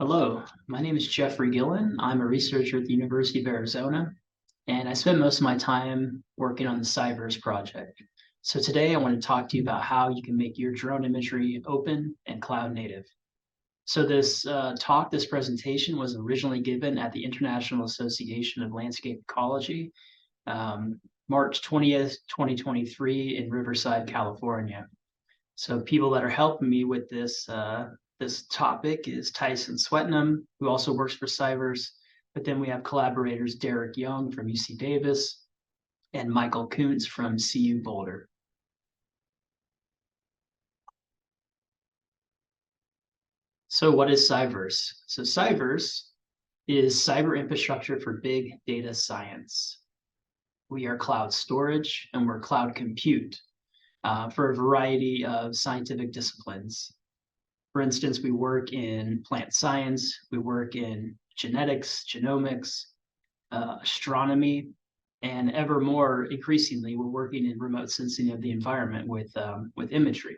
Hello, my name is JGillan. I'm a researcher at the University of Arizona, and I spend most of my time working on the CyVerse project. So today I want to talk to you about how you can make your drone imagery open and cloud native. So this presentation was originally given at the International Association of Landscape Ecology, March 20th, 2023 in Riverside, California. So people that are helping me with this topic is Tyson Swetnam, who also works for CyVerse. But then we have collaborators Derek Young from UC Davis and Michael Kuntz from CU Boulder. So what is CyVerse? So CyVerse is cyber infrastructure for big data science. We are cloud storage and we're cloud compute for a variety of scientific disciplines. For instance, we work in plant science, we work in genetics, genomics, astronomy, and ever more increasingly, we're working in remote sensing of the environment with imagery.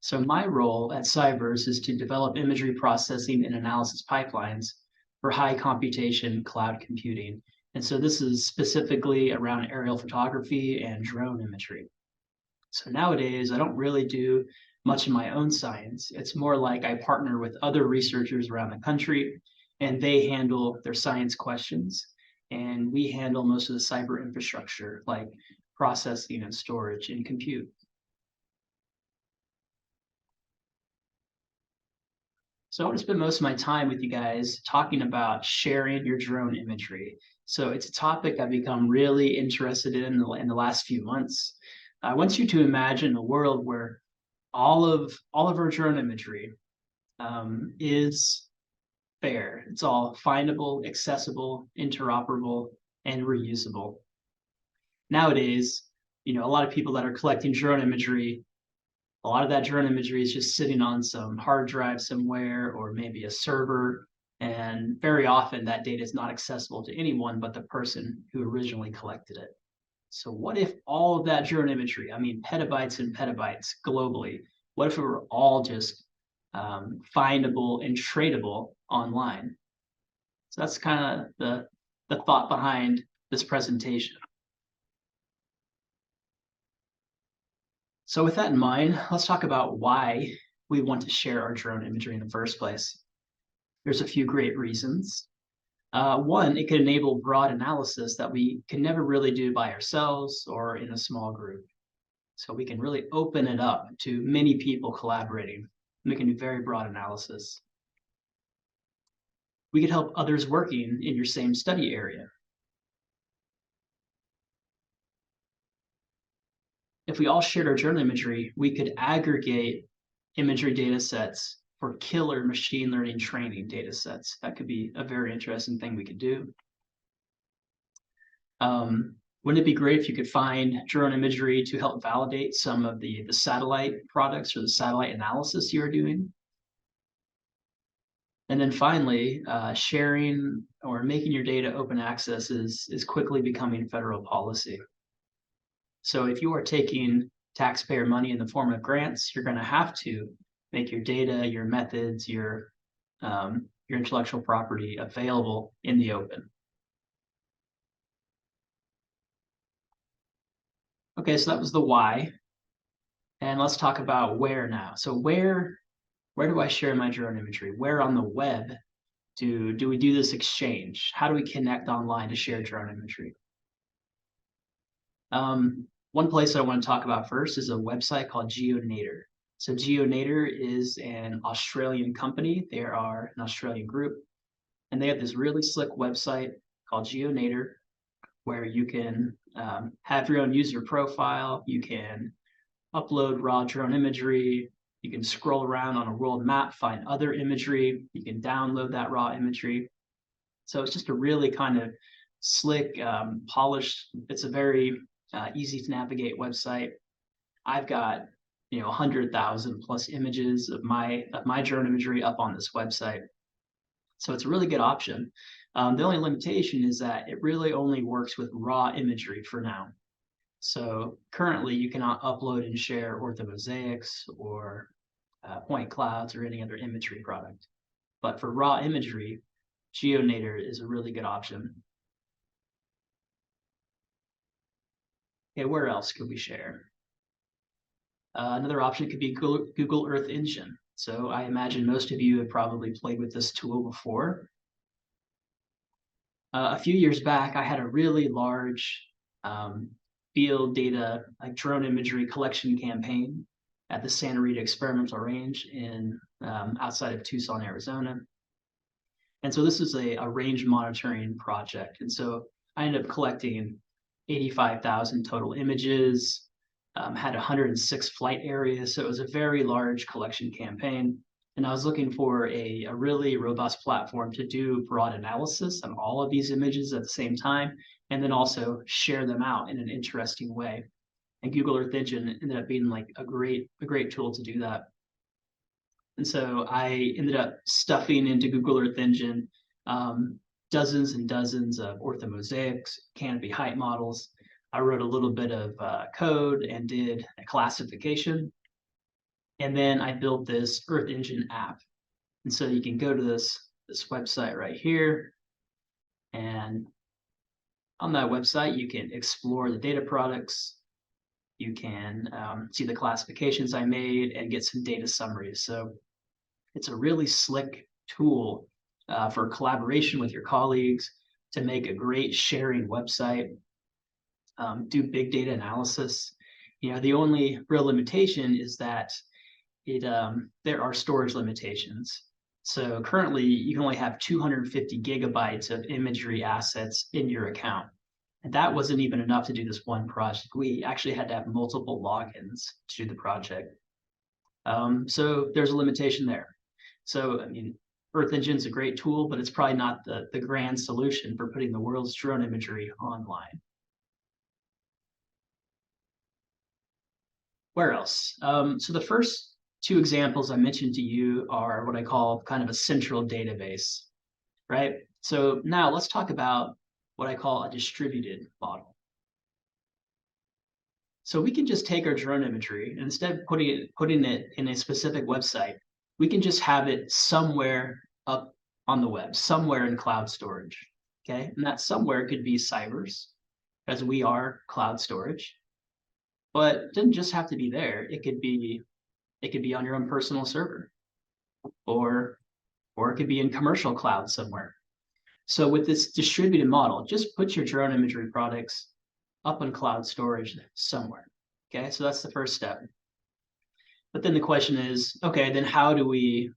So my role at CyVerse is to develop imagery processing and analysis pipelines for high computation cloud computing. And so this is specifically around aerial photography and drone imagery. So nowadays, I don't really do much of my own science. It's more like I partner with other researchers around the country, and they handle their science questions, and we handle most of the cyber infrastructure like processing and storage and compute. So I want to spend most of my time with you guys talking about sharing your drone imagery. So it's a topic I've become really interested in the last few months. I want you to imagine a world where all of our drone imagery is fair. It's all findable, accessible, interoperable, and reusable. Nowadays, a lot of people that are collecting drone imagery, a lot of that drone imagery is just sitting on some hard drive somewhere or maybe a server. And very often that data is not accessible to anyone but the person who originally collected it. So what if all of that drone imagery, I mean, petabytes and petabytes globally, what if it were all just findable and tradable online? So that's kind of the thought behind this presentation. So with that in mind, let's talk about why we want to share our drone imagery in the first place. There's a few great reasons. One, it could enable broad analysis that we can never really do by ourselves or in a small group. So we can really open it up to many people collaborating. We can do very broad analysis. We could help others working in your same study area. If we all shared our drone imagery, we could aggregate imagery data sets for killer machine learning training data sets. That could be a very interesting thing we could do. Wouldn't it be great if you could find drone imagery to help validate some of the satellite products or the satellite analysis you're doing? And then finally, sharing or making your data open access is quickly becoming federal policy. So if you are taking taxpayer money in the form of grants, you're going to have to make your data, your methods, your intellectual property available in the open. Okay, so that was the why. And let's talk about where now. So where do I share my drone imagery? Where on the web do we do this exchange? How do we connect online to share drone imagery? One place I want to talk about first is a website called GeoNator. So GeoNator is an Australian company. They are an Australian group, and they have this really slick website called GeoNator, where you can have your own user profile. You can upload raw drone imagery. You can scroll around on a world map, find other imagery. You can download that raw imagery. So it's just a really kind of slick, polished. It's a very easy to navigate website. I've got 100,000 plus images of my drone imagery up on this website. So it's a really good option. The only limitation is that it really only works with raw imagery for now. So currently you cannot upload and share orthomosaics or point clouds or any other imagery product. but for raw imagery, GeoNator is a really good option. Okay, where else could we share? Another option could be Google Earth Engine. So I imagine most of you have probably played with this tool before. A few years back, I had a really large field data, like drone imagery collection campaign at the Santa Rita Experimental Range in outside of Tucson, Arizona. And so this is a range monitoring project. And so I ended up collecting 85,000 total images, had 106 flight areas. So it was a very large collection campaign. And I was looking for a really robust platform to do broad analysis on all of these images at the same time, and then also share them out in an interesting way. And Google Earth Engine ended up being like a great tool to do that. And so I ended up stuffing into Google Earth Engine dozens and dozens of orthomosaics, canopy height models. I wrote a little bit of code and did a classification. And then I built this Earth Engine app. And so you can go to this website right here. And on that website, you can explore the data products. You can see the classifications I made and get some data summaries. So it's a really slick tool for collaboration with your colleagues to make a great sharing website, do big data analysis. The only real limitation is that there are storage limitations. So currently, you can only have 250 gigabytes of imagery assets in your account. And that wasn't even enough to do this one project. We actually had to have multiple logins to do the project. So there's a limitation there. So, I mean, Earth Engine is a great tool, but it's probably not the grand solution for putting the world's drone imagery online. Where else? So the first two examples I mentioned to you are what I call kind of a central database, right? So now let's talk about what I call a distributed model. So we can just take our drone imagery, and instead of putting it in a specific website, we can just have it somewhere up on the web, somewhere in cloud storage, okay? And that somewhere could be CyVerse, as we are cloud storage, but it doesn't just have to be there. It could be on your own personal server, or it could be in commercial cloud somewhere. So with this distributed model, just put your drone imagery products up on cloud storage somewhere. Okay, so that's the first step. But then the question is, okay, then how do we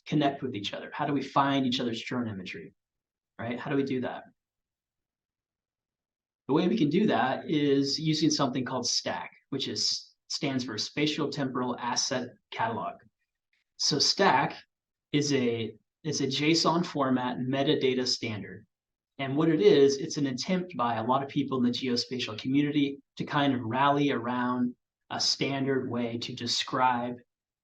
connect with each other? How do we find each other's drone imagery, right? How do we do that? The way we can do that is using something called STAC, which stands for Spatial Temporal Asset Catalog. So STAC is a JSON format metadata standard. And what it is, it's an attempt by a lot of people in the geospatial community to kind of rally around a standard way to describe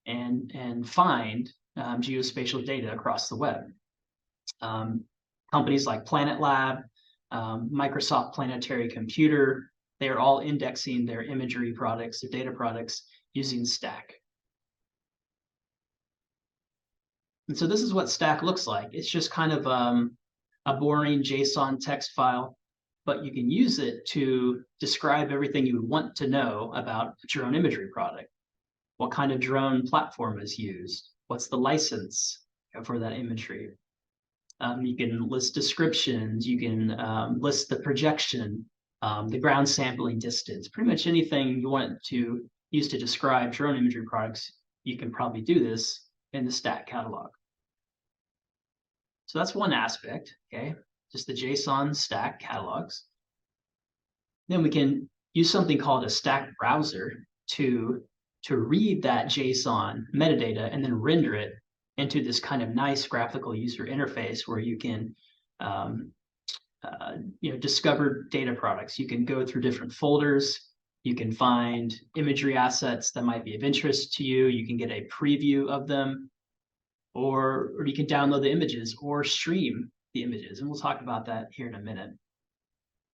and find geospatial data across the web. Companies like Planet Lab, Microsoft Planetary Computer, they are all indexing their imagery products, their data products, using STAC. And so this is what STAC looks like. It's just kind of a boring JSON text file, but you can use it to describe everything you would want to know about a drone imagery product. What kind of drone platform is used? What's the license for that imagery? You can list descriptions. You can list the projection, the ground sampling distance. Pretty much anything you want to use to describe drone imagery products, you can probably do this in the STAC catalog. So that's one aspect, okay? Just the JSON STAC catalogs. Then we can use something called a STAC browser to read that JSON metadata and then render it into this kind of nice graphical user interface where you can discover data products. You can go through different folders. You can find imagery assets that might be of interest to you. You can get a preview of them, or you can download the images or stream the images. And we'll talk about that here in a minute.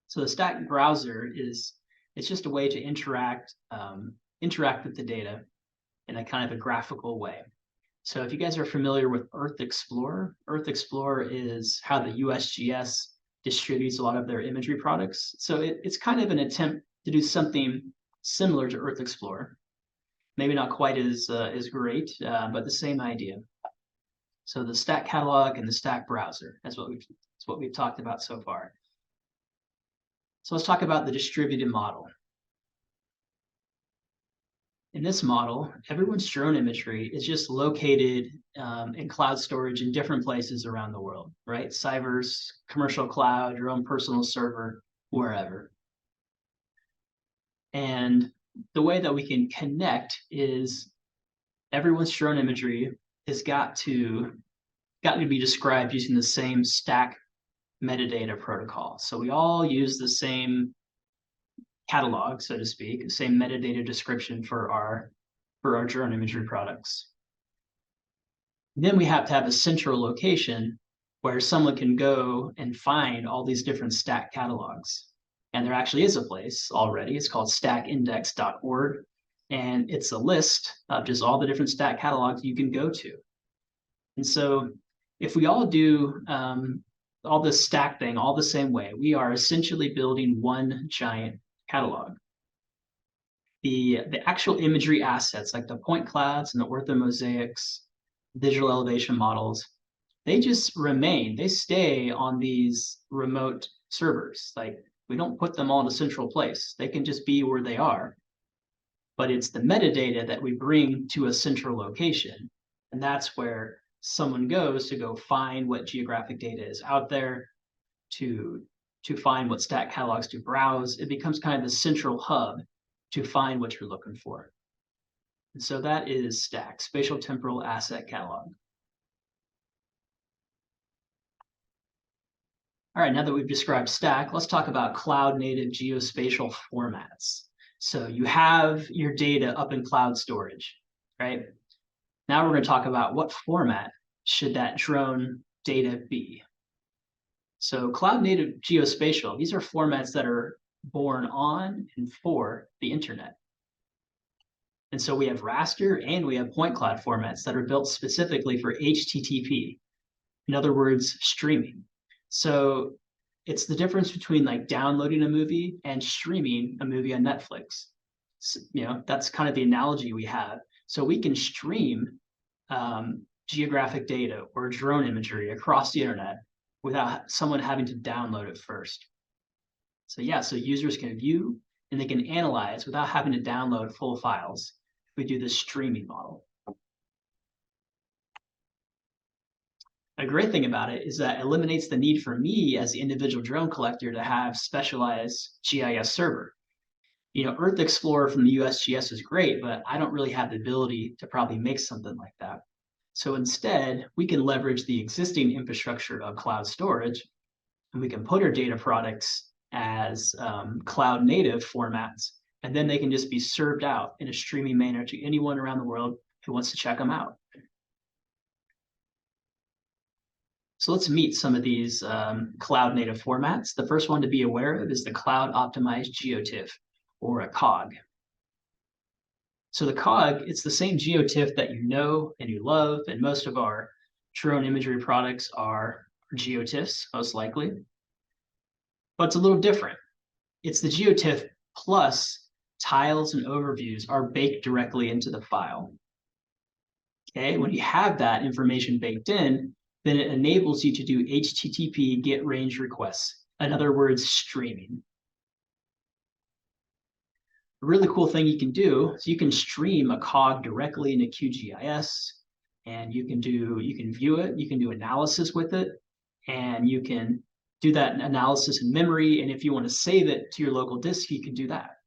So the STAC browser it's just a way to interact with the data in a kind of a graphical way. So if you guys are familiar with Earth Explorer is how the USGS distributes a lot of their imagery products. So it's kind of an attempt to do something similar to Earth Explorer. Maybe not quite as great, but the same idea. So the stack catalog and the stack browser, that's what we've talked about so far. So let's talk about the distributed model. In this model, everyone's drone imagery is just located in cloud storage in different places around the world, right? CyVerse, commercial cloud, your own personal server, wherever. And the way that we can connect is everyone's drone imagery has got to be described using the same stack metadata protocol. So we all use the same catalog, so to speak, the same metadata description for our drone imagery products. Then we have to have a central location where someone can go and find all these different stack catalogs. And there actually is a place already. It's called stackindex.org. And it's a list of just all the different stack catalogs you can go to. And so if we all do all this stack thing all the same way, we are essentially building one giant catalog. The actual imagery assets, like the point clouds and the orthomosaics, digital elevation models, they just remain. They stay on these remote servers. Like, we don't put them all in a central place. They can just be where they are. But it's the metadata that we bring to a central location. And that's where someone goes to go find what geographic data is out there, to find what stack catalogs to browse. It becomes kind of the central hub to find what you're looking for. And so that is STAC, Spatial Temporal Asset Catalog. All right, now that we've described STAC, let's talk about cloud-native geospatial formats. So you have your data up in cloud storage, right? Now we're going to talk about what format should that drone data be. So cloud-native geospatial, these are formats that are born on and for the internet. And so we have raster and we have point cloud formats that are built specifically for HTTP. In other words, streaming. So it's the difference between like downloading a movie and streaming a movie on Netflix. So, that's kind of the analogy we have. So we can stream geographic data or drone imagery across the internet without someone having to download it first. So users can view and they can analyze without having to download full files if we do the streaming model. A great thing about it is that it eliminates the need for me as the individual drone collector to have specialized GIS server. Earth Explorer from the USGS is great, but I don't really have the ability to probably make something like that. So instead, we can leverage the existing infrastructure of cloud storage, and we can put our data products as cloud native formats, and then they can just be served out in a streaming manner to anyone around the world who wants to check them out. So let's meet some of these cloud native formats. The first one to be aware of is the cloud optimized GeoTIFF, or a COG. So the COG, it's the same GeoTIFF that you know and you love, and most of our drone imagery products are GeoTIFFs, most likely. But it's a little different. It's the GeoTIFF plus tiles and overviews are baked directly into the file. Okay, when you have that information baked in, then it enables you to do HTTP get range requests. In other words, streaming. A really cool thing you can do is you can stream a COG directly into QGIS, and you can view it, you can do analysis with it, and you can do that analysis in memory. And if you want to save it to your local disk, you can do that.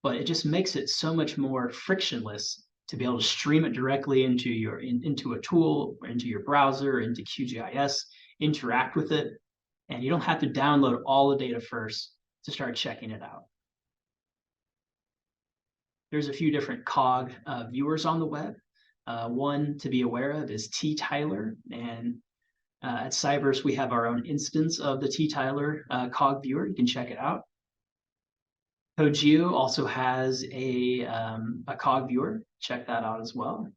But it just makes it so much more frictionless to be able to stream it directly into a tool, or into your browser, into QGIS, interact with it, and you don't have to download all the data first to start checking it out. There's a few different COG viewers on the web. One to be aware of is T-Tyler, and at CyVerse we have our own instance of the T-Tyler COG viewer. You can check it out. CodeGeo also has a COG viewer. Check that out as well.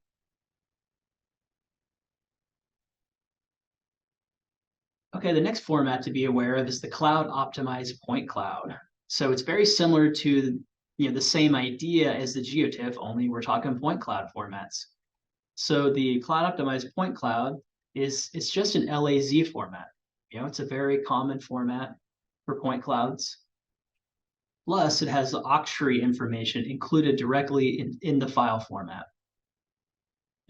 Okay, the next format to be aware of is the cloud optimized point cloud. So it's very similar to the same idea as the GeoTIFF, only we're talking point cloud formats. So the cloud optimized point cloud it's just an LAZ format. It's a very common format for point clouds. Plus, it has the auxiliary information included directly in the file format.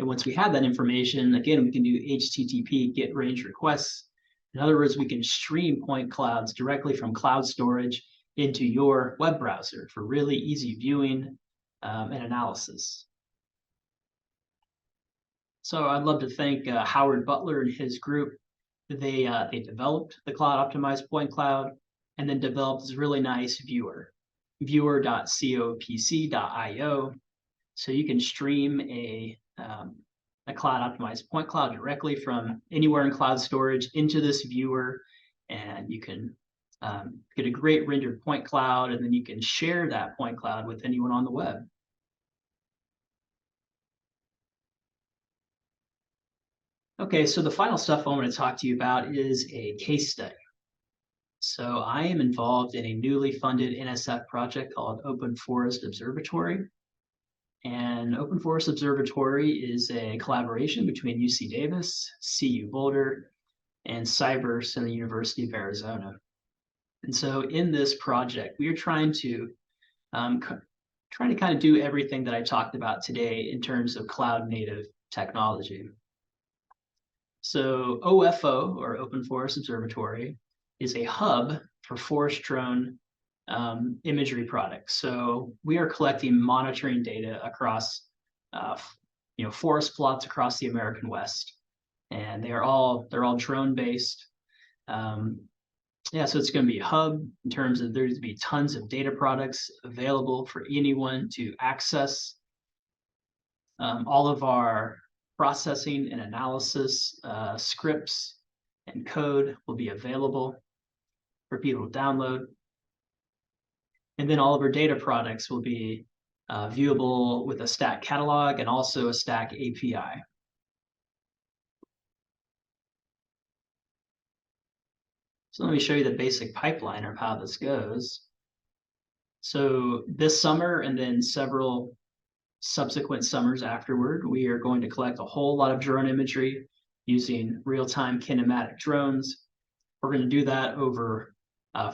And once we have that information, again, we can do HTTP GET range requests. In other words, we can stream point clouds directly from cloud storage into your web browser for really easy viewing and analysis. So I'd love to thank Howard Butler and his group. They developed the cloud optimized point cloud and then developed this really nice viewer, viewer.copc.io. So you can stream a cloud optimized point cloud directly from anywhere in cloud storage into this viewer, and you can get a great rendered point cloud, and then you can share that point cloud with anyone on the web. Okay, so the final stuff I want to talk to you about is a case study. So I am involved in a newly funded NSF project called Open Forest Observatory. And Open Forest Observatory is a collaboration between UC Davis, CU Boulder, and CyVerse and the University of Arizona. And so in this project, we are trying to kind of do everything that I talked about today in terms of cloud native technology. So OFO, or Open Forest Observatory, is a hub for forest drone imagery products. So we are collecting monitoring data across forest plots across the American West, and they're all drone based. So it's going to be a hub in terms of there's to be tons of data products available for anyone to access. All of our processing and analysis scripts and code will be available for people to download. And then all of our data products will be viewable with a Stack catalog and also a Stack API. So let me show you the basic pipeline of how this goes. So this summer and then several subsequent summers afterward, we are going to collect a whole lot of drone imagery using real-time kinematic drones. We're going to do that over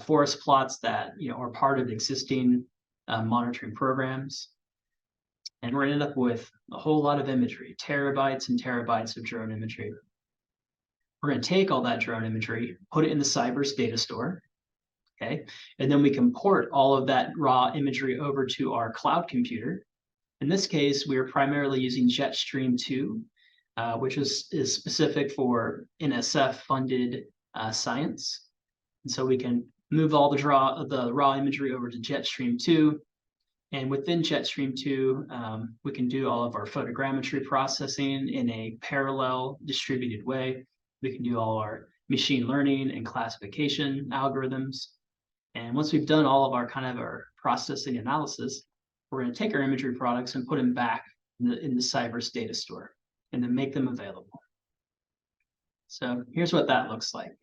forest plots that are part of existing monitoring programs. And we're going to end up with a whole lot of imagery, terabytes and terabytes of drone imagery. We're going to take all that drone imagery, put it in the CyVerse data store, okay? And then we can port all of that raw imagery over to our cloud computer. In this case, we are primarily using Jetstream 2, which is specific for NSF-funded science. And so we can move all the raw imagery over to Jetstream 2. And within Jetstream 2, we can do all of our photogrammetry processing in a parallel distributed way. We can do all our machine learning and classification algorithms. And once we've done all of our processing analysis, we're going to take our imagery products and put them back in the CyVerse data store and then make them available. So here's what that looks like.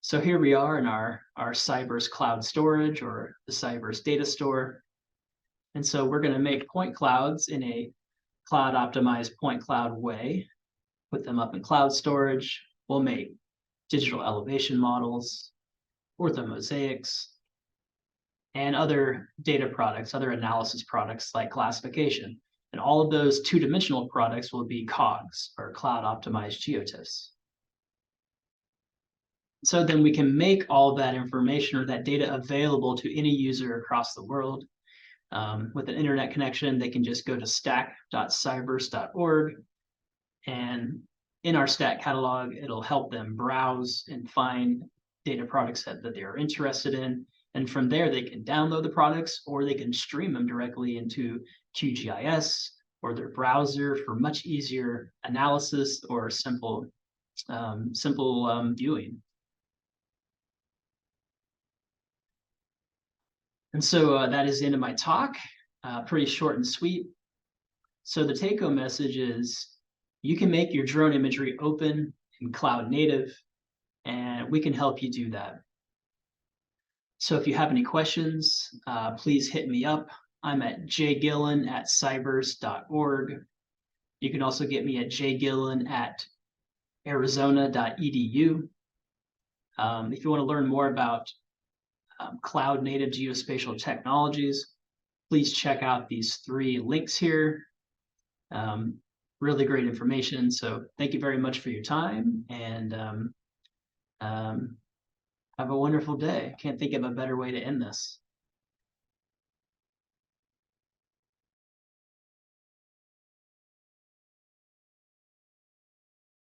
So here we are in our CyVerse cloud storage, or the CyVerse data store. And so we're going to make point clouds in a cloud optimized point cloud way, put them up in cloud storage. We'll make digital elevation models, orthomosaics, and other data products, other analysis products like classification. And all of those two-dimensional products will be COGS, or cloud optimized GeoTIFFs. So then we can make all of that information or that data available to any user across the world. With an internet connection, they can just go to stack.cyverse.org, and in our Stack catalog, it'll help them browse and find data products that they are interested in. And from there, they can download the products, or they can stream them directly into QGIS or their browser for much easier analysis or simple viewing. And so that is the end of my talk, pretty short and sweet. So the take-home message is you can make your drone imagery open and cloud native, and we can help you do that. So if you have any questions, please hit me up. I'm at JGillan at CyVerse.org. You can also get me at JGillan at Arizona.edu. If you want to learn more about cloud native geospatial technologies, please check out these 3 links here. Really great information. So thank you very much for your time, and have a wonderful day. Can't think of a better way to end this.